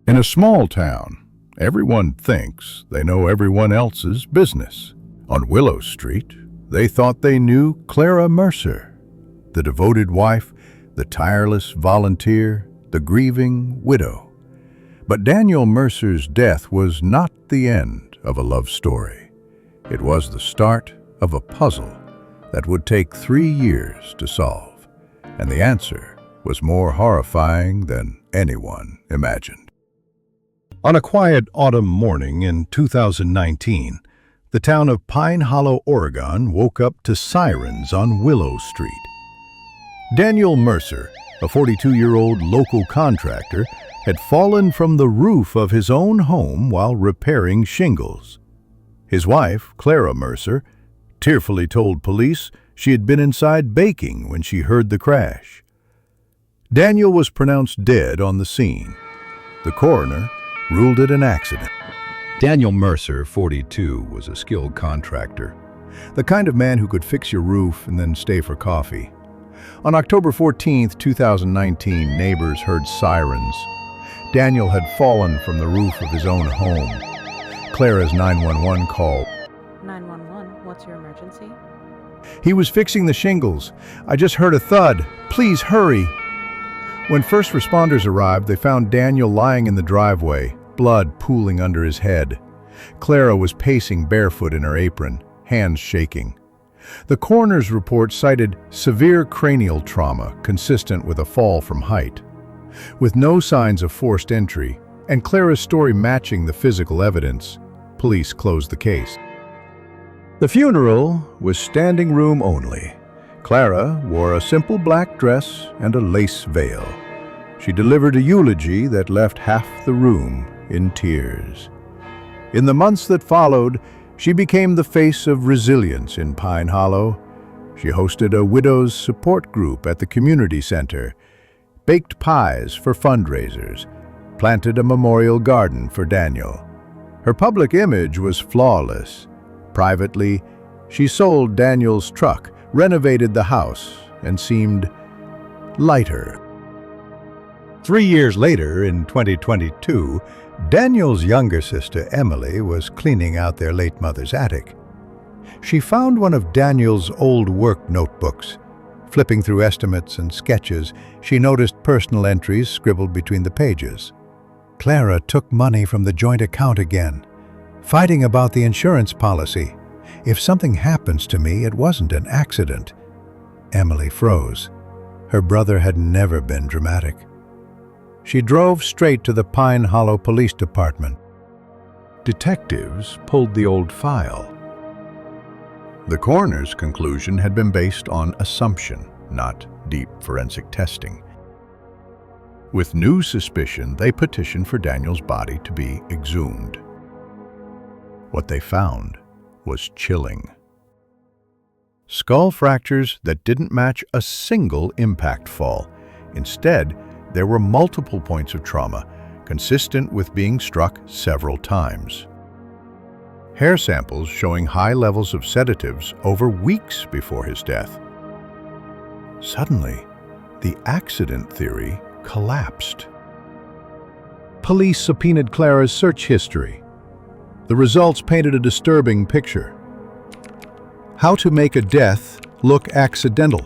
In a small town, everyone thinks they know everyone else's business. On Willow Street, they thought they knew Clara Mercer, the devoted wife, the tireless volunteer, the grieving widow. But Daniel Mercer's death was not the end of a love story. It was the start of a puzzle that would take 3 years to solve, and the answer was more horrifying than anyone imagined. On a quiet autumn morning in 2019, the town of Pine Hollow, Oregon woke up to sirens on Willow Street. Daniel Mercer, a 42-year-old local contractor, had fallen from the roof of his own home while repairing shingles. His wife, Clara Mercer, tearfully told police she had been inside baking when she heard the crash. Daniel was pronounced dead on the scene. The coroner ruled it an accident. Daniel Mercer, 42, was a skilled contractor, the kind of man who could fix your roof and then stay for coffee. On October 14, 2019, neighbors heard sirens. Daniel had fallen from the roof of his own home. Clara's 911 call. 911, what's your emergency? He was fixing the shingles. I just heard a thud. Please hurry. When first responders arrived, they found Daniel lying in the driveway, blood pooling under his head. Clara was pacing barefoot in her apron, hands shaking. The coroner's report cited severe cranial trauma consistent with a fall from height. With no signs of forced entry, and Clara's story matching the physical evidence, police closed the case. The funeral was standing room only. Clara wore a simple black dress and a lace veil. She delivered a eulogy that left half the room in tears. In the months that followed, she became the face of resilience in Pine Hollow. She hosted a widows' support group at the community center, baked pies for fundraisers, planted a memorial garden for Daniel. Her public image was flawless. Privately, she sold Daniel's truck, renovated the house, and seemed lighter. 3 years later, in 2022, Daniel's younger sister, Emily, was cleaning out their late mother's attic. She found one of Daniel's old work notebooks. Flipping through estimates and sketches, she noticed personal entries scribbled between the pages. Clara took money from the joint account again, fighting about the insurance policy. If something happens to me, it wasn't an accident. Emily froze. Her brother had never been dramatic. She drove straight to the Pine Hollow Police Department. Detectives pulled the old file. The coroner's conclusion had been based on assumption, not deep forensic testing. With new suspicion, they petitioned for Daniel's body to be exhumed. What they found was chilling. Skull fractures that didn't match a single impact fall. Instead, there were multiple points of trauma, consistent with being struck several times. Hair samples showing high levels of sedatives over weeks before his death. Suddenly, the accident theory collapsed. Police subpoenaed Clara's search history. The results painted a disturbing picture. How to make a death look accidental.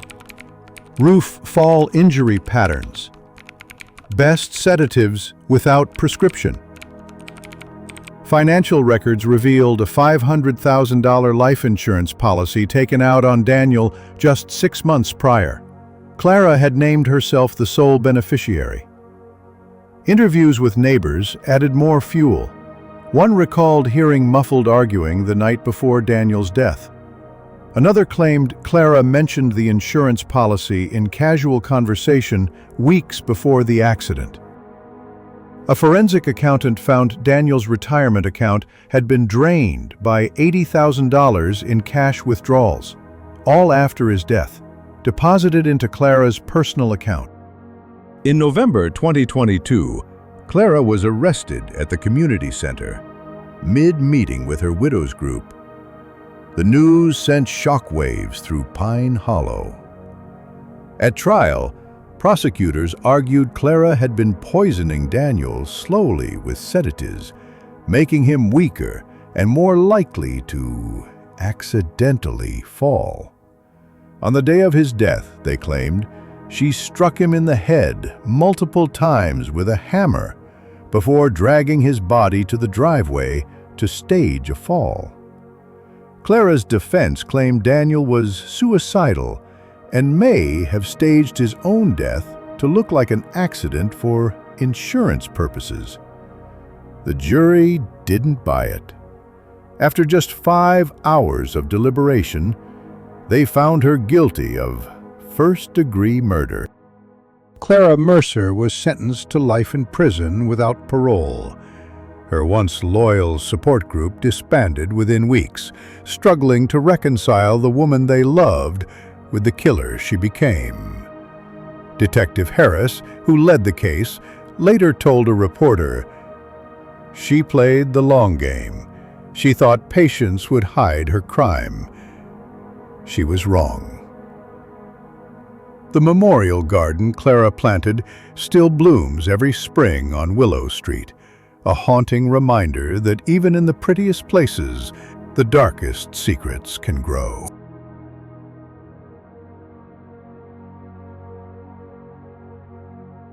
Roof fall injury patterns. Best sedatives without prescription. Financial records revealed a $500,000 life insurance policy taken out on Daniel just 6 months prior. Clara had named herself the sole beneficiary. Interviews with neighbors added more fuel. One recalled hearing muffled arguing the night before Daniel's death. Another claimed Clara mentioned the insurance policy in casual conversation weeks before the accident. A forensic accountant found Daniel's retirement account had been drained by $80,000 in cash withdrawals, all after his death, deposited into Clara's personal account. In November 2022, Clara was arrested at the community center, mid-meeting with her widows group. The news sent shockwaves through Pine Hollow. At trial, Prosecutors argued Clara had been poisoning Daniel slowly with sedatives, making him weaker and more likely to accidentally fall. On the day of his death, they claimed, she struck him in the head multiple times with a hammer before dragging his body to the driveway to stage a fall. Clara's defense claimed Daniel was suicidal and may have staged his own death to look like an accident for insurance purposes. The jury didn't buy it. After just 5 hours of deliberation, they found her guilty of first-degree murder. Clara Mercer was sentenced to life in prison without parole. Her once loyal support group disbanded within weeks, struggling to reconcile the woman they loved with the killer she became. Detective Harris, who led the case, later told a reporter, "She played the long game. She thought patience would hide her crime. She was wrong." The memorial garden Clara planted still blooms every spring on Willow Street, a haunting reminder that even in the prettiest places, the darkest secrets can grow.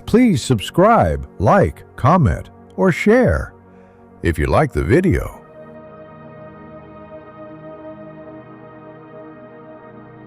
Please subscribe, like, comment, or share. If you like the video,